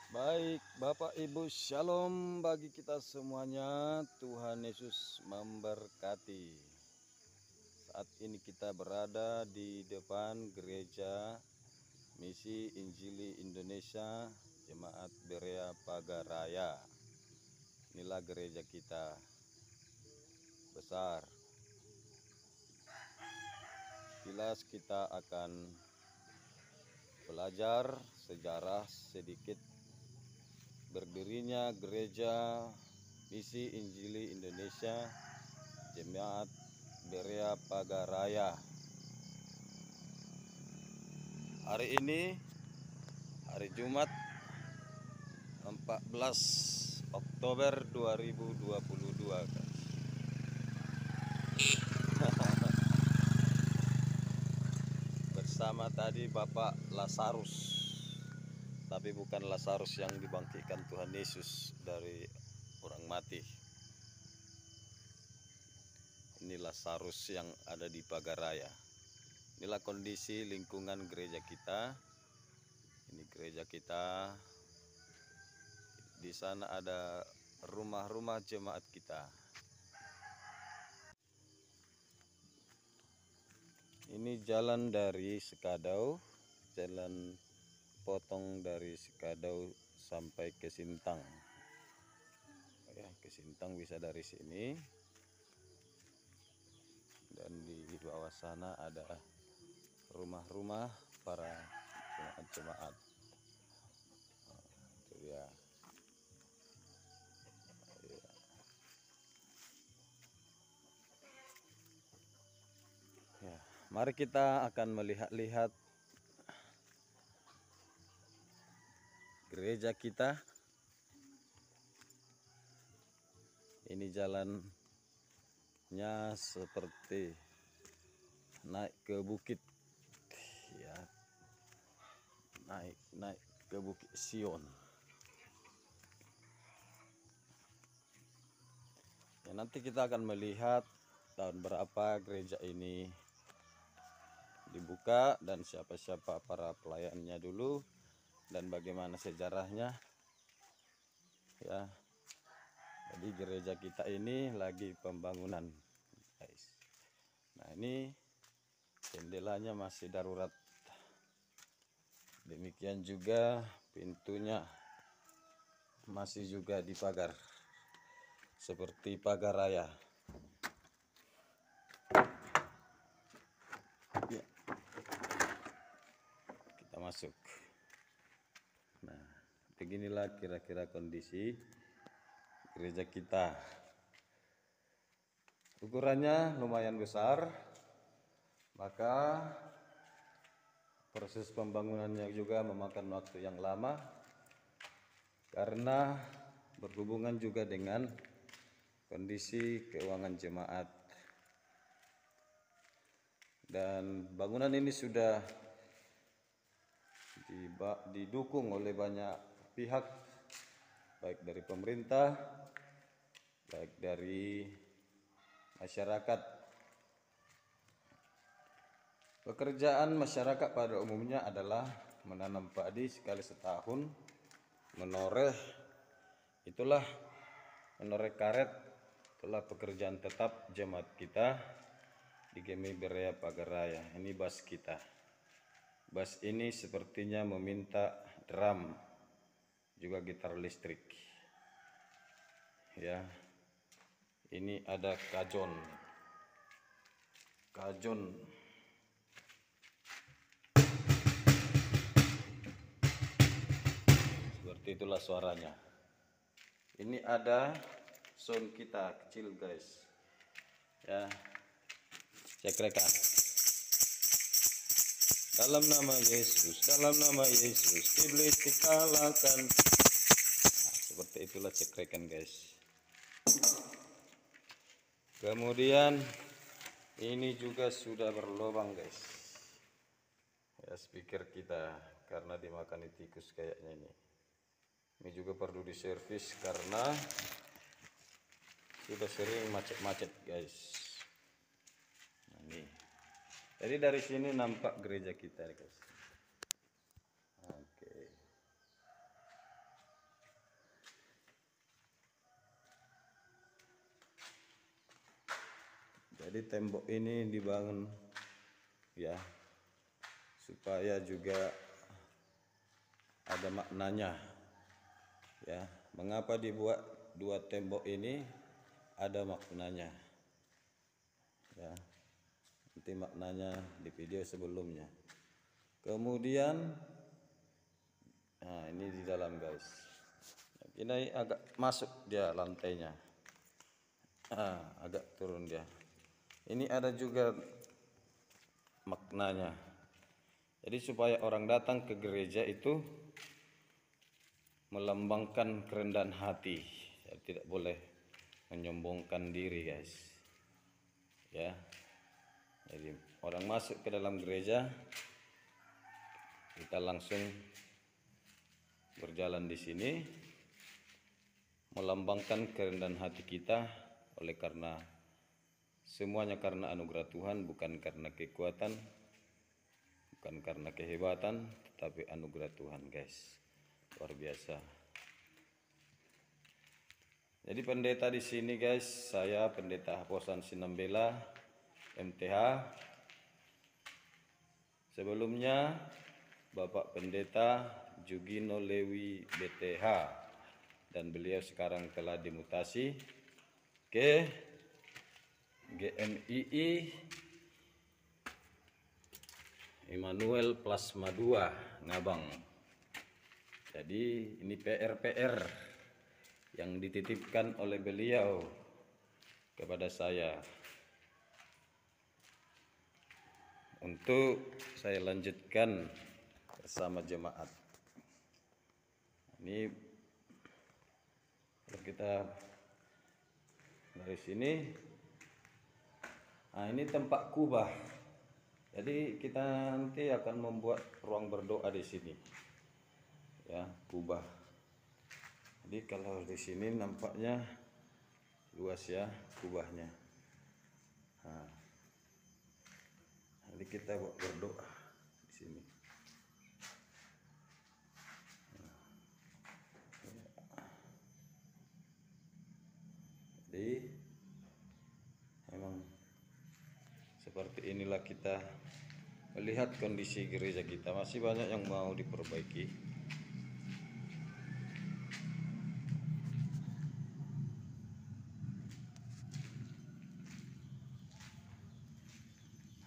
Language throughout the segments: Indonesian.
Baik, Bapak Ibu, Shalom bagi kita semuanya. Tuhan Yesus memberkati. Saat ini kita berada di depan gereja Misi Injili Indonesia Jemaat Berea Pagaraya. Inilah gereja kita besar. Kilas kita akan belajar sejarah sedikit berdirinya gereja Misi Injili Indonesia Jemaat Berea Pagaraya. Hari ini hari Jumat 14 Oktober 2022, guys. Bersama tadi Bapak Lazarus, tapi bukan Lazarus yang dibangkitkan Tuhan Yesus dari orang mati. Ini Lazarus yang ada di Pagaraya. Inilah kondisi lingkungan gereja kita. Ini gereja kita. Di sana ada rumah-rumah jemaat kita. Ini jalan dari Sekadau, jalan potong dari Sekadau sampai ke Sintang. Ya, ke Sintang bisa dari sini. Dan di bawah sana ada rumah-rumah para jemaat-jemaat. Itu dia. Ya, mari kita akan melihat-lihat gereja kita. Ini jalannya seperti naik ke bukit, ya, naik ke Bukit Sion. Ya, nanti kita akan melihat tahun berapa gereja ini dibuka dan siapa-siapa para pelayannya dulu dan bagaimana sejarahnya. Ya, jadi gereja kita ini lagi pembangunan, guys. Nah, ini jendelanya masih darurat. Demikian juga pintunya masih juga dipagar seperti pagaraya. Ya, kita masuk. Nah, beginilah kira-kira kondisi gereja kita. Ukurannya lumayan besar, maka proses pembangunannya juga memakan waktu yang lama karena berhubungan juga dengan kondisi keuangan jemaat. Dan bangunan ini sudah didukung oleh banyak pihak, baik dari pemerintah, baik dari masyarakat. Pekerjaan masyarakat pada umumnya adalah menanam padi sekali setahun, menoreh, itulah menoreh karet, itulah pekerjaan tetap jemaat kita di GMI Berea Pagaraya. Ini bas kita. Bas ini sepertinya meminta drum, juga gitar listrik. Ya, ini ada kajon. Seperti itulah suaranya. Ini ada sound kita kecil, guys. Ya, cekreka. Dalam nama Yesus, dalam nama Yesus, iblis dikalahkan. Nah, seperti itulah cekrekan, guys. Kemudian ini juga sudah berlubang, guys. Ya, speaker kita karena dimakan tikus kayaknya ini. Ini juga perlu diservis karena sudah sering macet-macet, guys. Nah, ini. Jadi dari sini nampak gereja kita, guys. Oke. Jadi tembok ini dibangun ya supaya juga ada maknanya ya. Mengapa dibuat dua tembok ini? Ada maknanya ya. Nanti maknanya di video sebelumnya. Kemudian nah ini di dalam guys. Ini agak masuk dia lantainya. Agak turun dia. Ini ada juga maknanya. Jadi supaya orang datang ke gereja itu melambangkan kerendahan hati. Jadi tidak boleh menyombongkan diri guys. Ya. Jadi orang masuk ke dalam gereja, kita langsung berjalan di sini melambangkan kerendahan hati kita, oleh karena semuanya karena anugerah Tuhan, bukan karena kekuatan, bukan karena kehebatan, tetapi anugerah Tuhan guys. Luar biasa. Jadi pendeta di sini guys, saya pendeta Haposan Sinambela MTH. Sebelumnya Bapak Pendeta Jugino Lewi BTH, dan beliau sekarang telah dimutasi ke GMII Immanuel Plasma 2 Ngabang. Jadi ini PR yang dititipkan oleh beliau kepada saya untuk saya lanjutkan bersama jemaat. Ini kalau kita dari sini, nah ini tempat kubah. Jadi kita nanti akan membuat ruang berdoa di sini, ya kubah. Jadi kalau di sini nampaknya luas ya kubahnya. Nah, jadi kita buat berdoa di sini. Jadi memang seperti inilah kita melihat kondisi gereja kita. Masih banyak yang mau diperbaiki.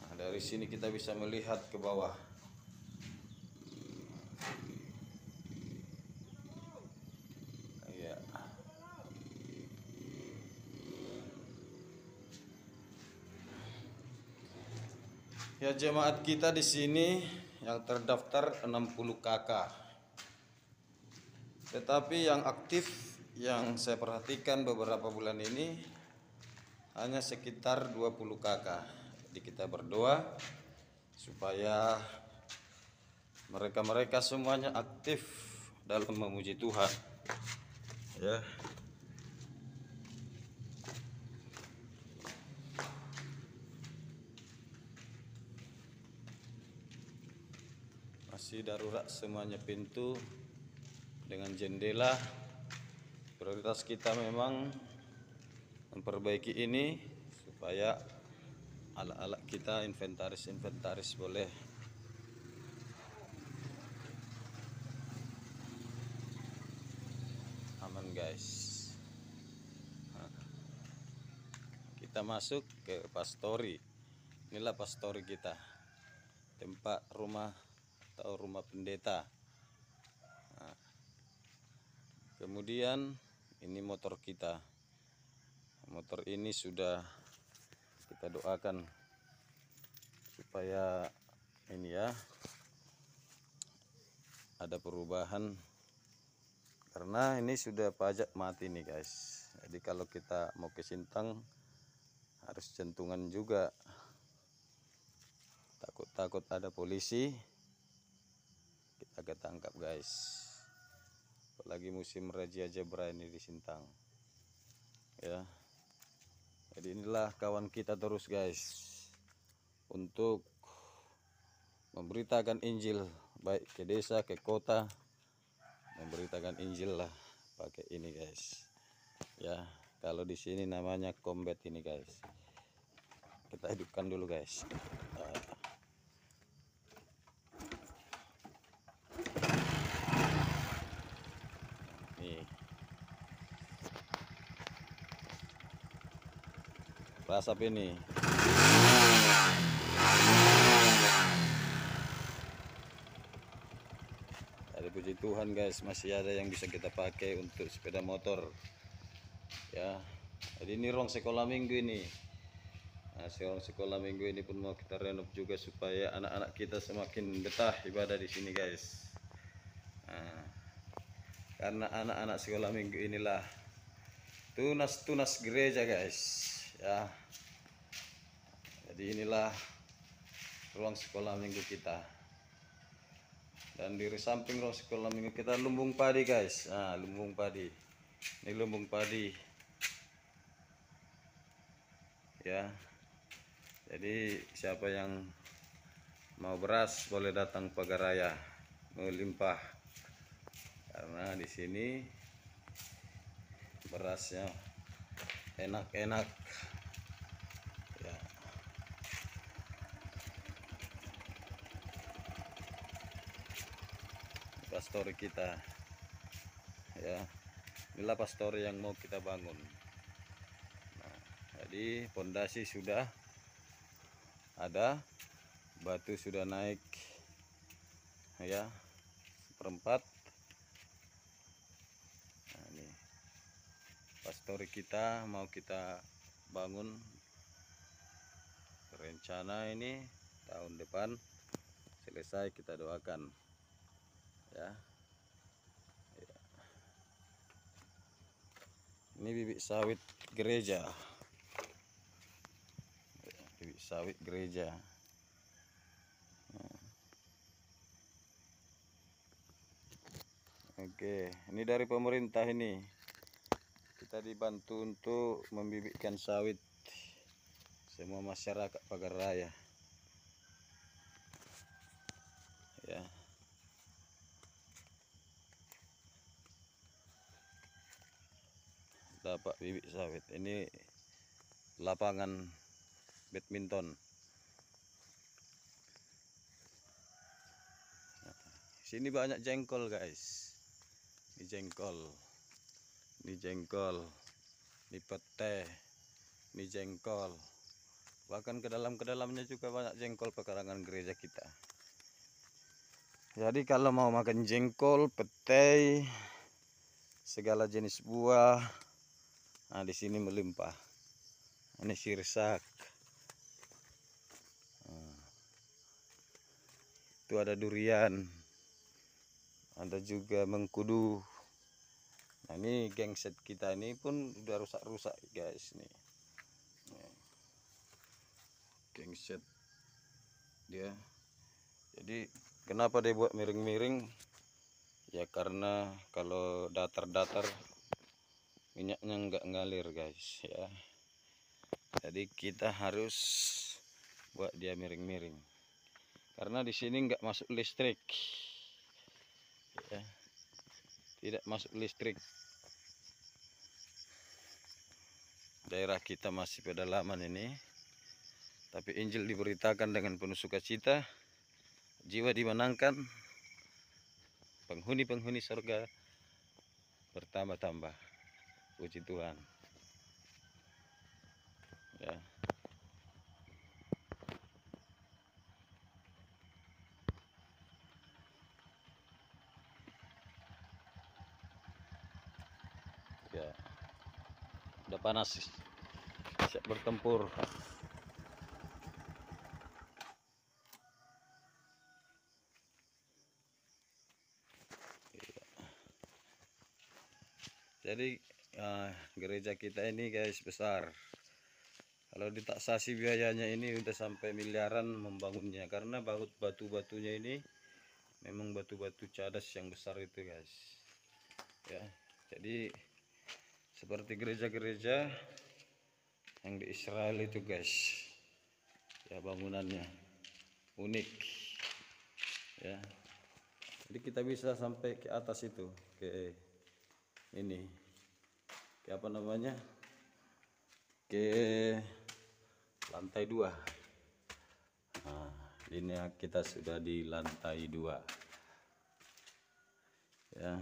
Nah, dari sini kita bisa melihat ke bawah. Ya jemaat kita di sini yang terdaftar 60 kakak. Tetapi yang aktif yang saya perhatikan beberapa bulan ini hanya sekitar 20 kakak. Jadi kita berdoa supaya mereka semuanya aktif dalam memuji Tuhan. Ya. Masih darurat semuanya, pintu dengan jendela. Prioritas kita memang memperbaiki ini supaya alat-alat kita, inventaris boleh aman guys. Nah, kita masuk ke pastori. Inilah pastori kita, tempat rumah atau rumah pendeta. Nah, kemudian ini motor kita. Motor ini sudah kita doakan supaya ini ya ada perubahan, karena ini sudah pajak mati nih guys. Jadi kalau kita mau ke Sintang harus jantungan juga, takut ada polisi kita ketangkap guys. Apalagi musim Raja Jebra ini di Sintang ya. Jadi inilah kawan kita terus guys, untuk memberitakan Injil baik ke desa ke kota, memberitakan Injil lah pakai ini guys ya. Kalau di sini namanya combat ini guys. kita hidupkan dulu guys. Nih, asap ini. Ada puji Tuhan guys, masih ada yang bisa kita pakai untuk sepeda motor ya. Jadi ini ruang sekolah minggu ini. Nah, ruang sekolah minggu ini pun mau kita renov juga supaya anak-anak kita semakin betah ibadah di sini guys. Nah, karena anak-anak sekolah minggu inilah tunas-tunas gereja guys ya. Jadi inilah ruang sekolah minggu kita. Dan di samping ruang sekolah minggu kita lumbung padi guys. Nah, lumbung padi. Ini lumbung padi. Ya. Jadi siapa yang mau beras boleh datang Pagaraya, melimpah. Karena di sini berasnya enak-enak. Ya. Pastori kita. Ya. Inilah pastori yang mau kita bangun. Nah, jadi pondasi sudah ada, batu sudah naik ya, seperempat. Nah, ini pastori kita mau kita bangun, rencana ini tahun depan selesai, kita doakan ya. Ini bibit sawit gereja, bibit sawit gereja. Oke, ini dari pemerintah ini. Kita dibantu untuk membibitkan sawit semua masyarakat Pagaraya. Ya. Dapat bibit sawit. Ini lapangan badminton. Sini banyak jengkol guys. Ini jengkol. Ini jengkol. Ini pete. Ini jengkol. Bahkan ke dalamnya juga banyak jengkol pekarangan gereja kita. Jadi kalau mau makan jengkol, petai, segala jenis buah, nah di sini melimpah. Ini sirsak. Nah, itu ada durian. Ada juga mengkudu. Nah, ini gengset kita ini pun udah rusak-rusak guys nih. Gengset dia. Jadi kenapa dia buat miring-miring? Ya karena kalau datar-datar minyaknya nggak ngalir guys ya. Jadi kita harus buat dia miring-miring. Karena di sini nggak masuk listrik. Ya. Tidak masuk listrik. Daerah kita masih pedalaman ini. Tapi Injil diberitakan dengan penuh sukacita. Jiwa dimenangkan. Penghuni-penghuni surga bertambah-tambah. Puji Tuhan. Ya. Ya. Udah panas. Siap bertempur. Jadi gereja kita ini guys besar. Kalau ditaksasi biayanya ini udah sampai miliaran membangunnya, karena batu-batunya ini memang batu-batu cadas yang besar itu guys. Ya, jadi seperti gereja-gereja yang di Israel itu guys. Ya bangunannya unik. Ya. Jadi kita bisa sampai ke atas itu, ke ini, ke apa namanya, ke lantai 2. Nah, ini kita sudah di lantai 2 ya.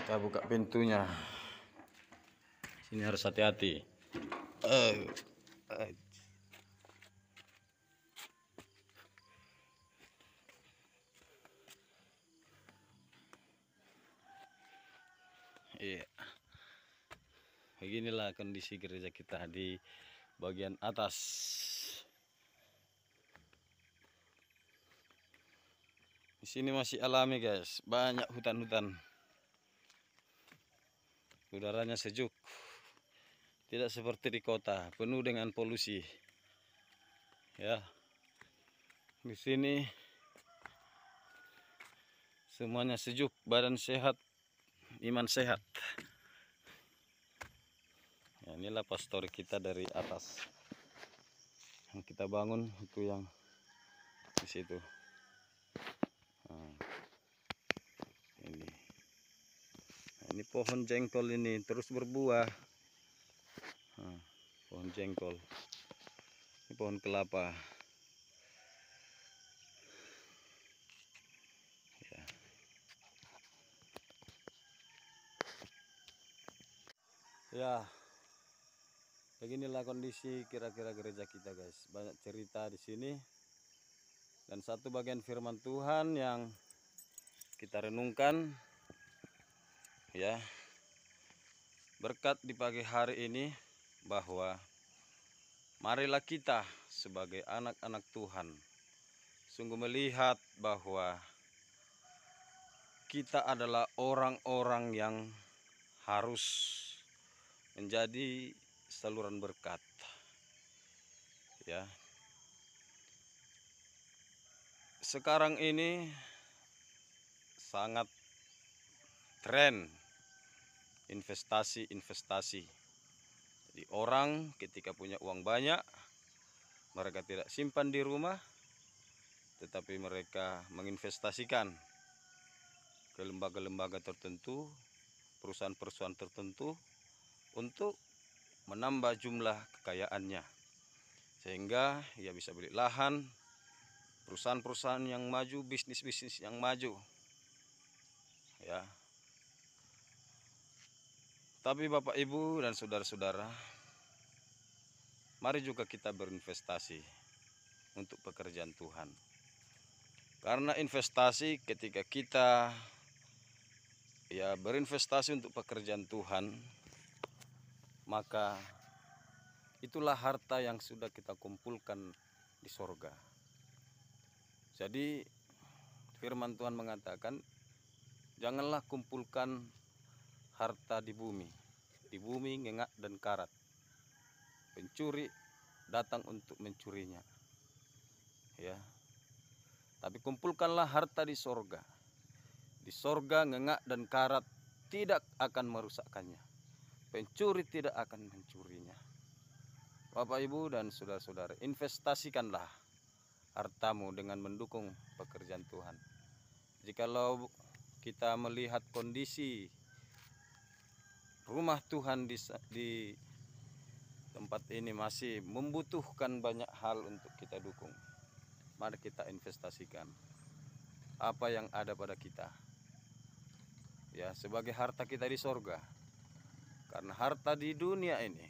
Kita buka pintunya. Sini harus hati-hati. Iya. Beginilah kondisi gereja kita di bagian atas. Di sini masih alami, guys. Banyak hutan-hutan. Udaranya sejuk. Tidak seperti di kota, penuh dengan polusi. Ya. Di sini semuanya sejuk, badan sehat, iman sehat. Ya, inilah pastor kita dari atas. Yang kita bangun itu yang di situ. Nah, ini pohon jengkol ini terus berbuah. Nah, pohon jengkol. Ini pohon kelapa. Ya, beginilah kondisi kira-kira gereja kita, guys. Banyak cerita di sini. Dan satu bagian firman Tuhan yang kita renungkan, ya, berkat di pagi hari ini, bahwa marilah kita sebagai anak-anak Tuhan sungguh melihat bahwa kita adalah orang-orang yang harus menjadi saluran berkat, ya. Sekarang ini sangat tren investasi. Jadi orang ketika punya uang banyak, mereka tidak simpan di rumah, tetapi mereka menginvestasikan ke lembaga-lembaga tertentu, perusahaan-perusahaan tertentu, untuk menambah jumlah kekayaannya, sehingga ia bisa beli lahan, perusahaan-perusahaan yang maju, bisnis-bisnis yang maju, ya. Tapi Bapak Ibu dan saudara-saudara, mari juga kita berinvestasi untuk pekerjaan Tuhan. Karena investasi, ketika kita berinvestasi untuk pekerjaan Tuhan, maka itulah harta yang sudah kita kumpulkan di sorga. Jadi firman Tuhan mengatakan, janganlah kumpulkan harta di bumi. Di bumi ngengak dan karat, pencuri datang untuk mencurinya, ya. Tapi kumpulkanlah harta di sorga. Di sorga ngengak dan karat tidak akan merusakkannya, pencuri tidak akan mencurinya. Bapak Ibu dan saudara-saudara, investasikanlah hartamu dengan mendukung pekerjaan Tuhan. Jikalau kita melihat kondisi rumah Tuhan di tempat ini masih membutuhkan banyak hal untuk kita dukung, mari kita investasikan apa yang ada pada kita, ya, sebagai harta kita di sorga. Karena harta di dunia ini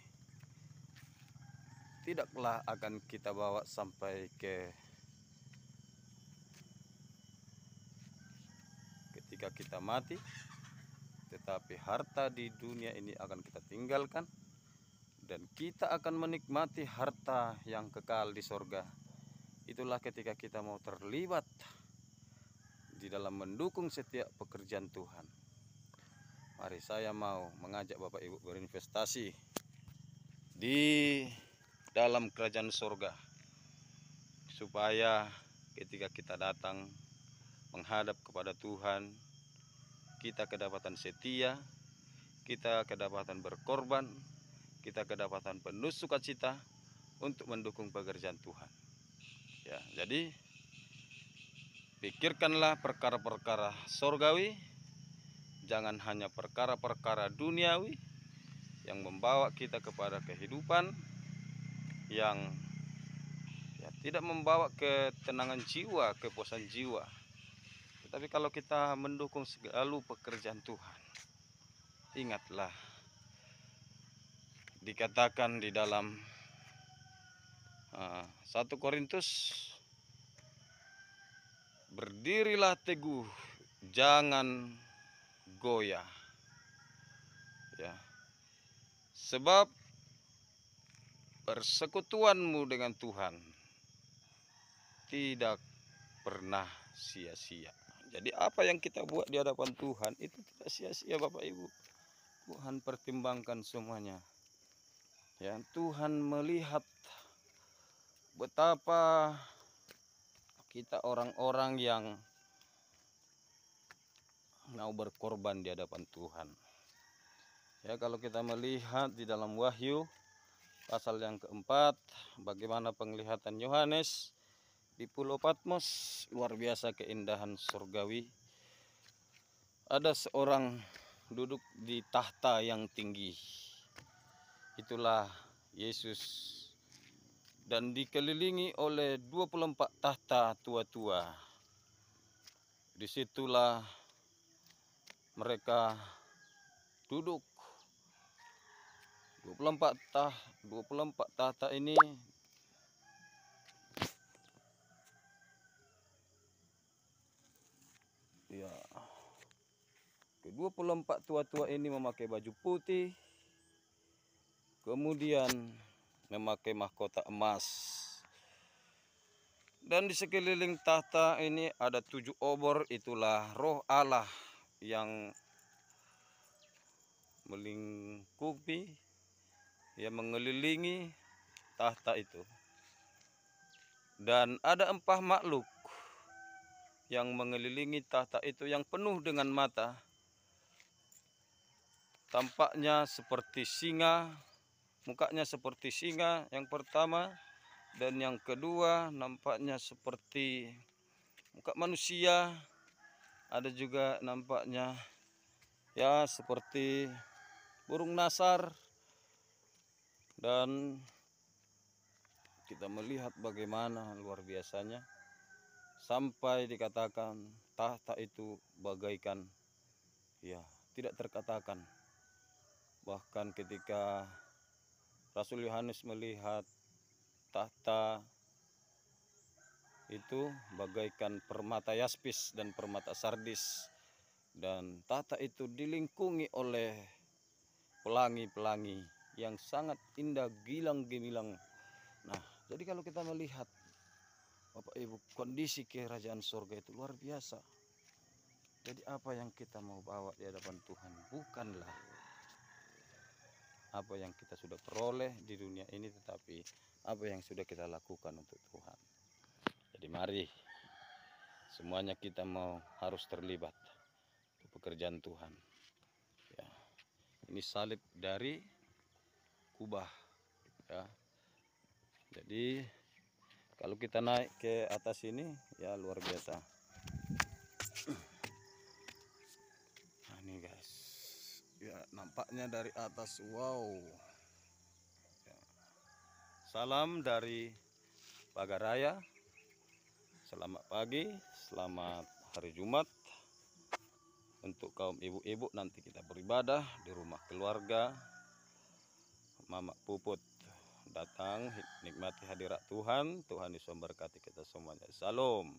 tidaklah akan kita bawa sampai ketika kita mati, tetapi harta di dunia ini akan kita tinggalkan, dan kita akan menikmati harta yang kekal di sorga. Itulah ketika kita mau terlibat di dalam mendukung setiap pekerjaan Tuhan. Mari saya mau mengajak Bapak Ibu berinvestasi di dalam kerajaan sorga, supaya ketika kita datang menghadap kepada Tuhan, kita kedapatan setia, kita kedapatan berkorban, kita kedapatan penuh sukacita untuk mendukung pekerjaan Tuhan, ya. Jadi pikirkanlah perkara-perkara sorgawi, Jangan hanya perkara-perkara duniawi yang membawa kita kepada kehidupan yang tidak membawa ketenangan jiwa, kepuasan jiwa. Tetapi kalau kita mendukung segala pekerjaan Tuhan, ingatlah dikatakan di dalam 1 Korintus, berdirilah teguh, jangan goyah. Ya. Sebab persekutuanmu dengan Tuhan tidak pernah sia-sia. Jadi apa yang kita buat di hadapan Tuhan itu tidak sia-sia, Bapak Ibu. Tuhan pertimbangkan semuanya. Ya, Tuhan melihat betapa kita orang-orang yang mau berkorban di hadapan Tuhan. Ya, kalau kita melihat di dalam Wahyu pasal yang keempat, bagaimana penglihatan Yohanes di Pulau Patmos, luar biasa keindahan surgawi. Ada seorang duduk di tahta yang tinggi. Itulah Yesus, dan dikelilingi oleh 24 tahta tua-tua. Disitulah mereka duduk. 24 tahta ini ya, ke-24 tua-tua ini memakai baju putih, kemudian memakai mahkota emas. Dan di sekeliling tahta ini ada 7 obor, itulah Roh Allah yang melingkupi, yang mengelilingi tahta itu. Dan ada 4 makhluk yang mengelilingi tahta itu yang penuh dengan mata. Tampaknya seperti singa, mukanya seperti singa yang pertama, dan yang kedua nampaknya seperti muka manusia. Ada juga nampaknya ya seperti burung nasar. Dan kita melihat bagaimana luar biasanya, sampai dikatakan tahta itu bagaikan tidak terkatakan. Bahkan ketika Rasul Yohanes melihat tahta itu bagaikan permata yaspis dan permata sardis, dan tahta itu dilingkungi oleh pelangi-pelangi yang sangat indah, gilang gemilang. Nah, jadi kalau kita melihat, Bapak Ibu, kondisi kerajaan surga itu luar biasa. Jadi apa yang kita mau bawa di hadapan Tuhan bukanlah apa yang kita sudah peroleh di dunia ini, tetapi apa yang sudah kita lakukan untuk Tuhan. Jadi mari semuanya kita harus terlibat untuk pekerjaan Tuhan. Ya, ini salib dari Kubah. Ya, jadi kalau kita naik ke atas ini ya luar biasa. Nah, ini guys, ya nampaknya dari atas, wow. Ya. Salam dari Pagaraya. Selamat pagi, selamat hari Jumat. Untuk kaum ibu-ibu nanti kita beribadah di rumah keluarga. Mama Puput datang nikmati hadirat Tuhan. Tuhan Yesus memberkati kita semuanya. Salam.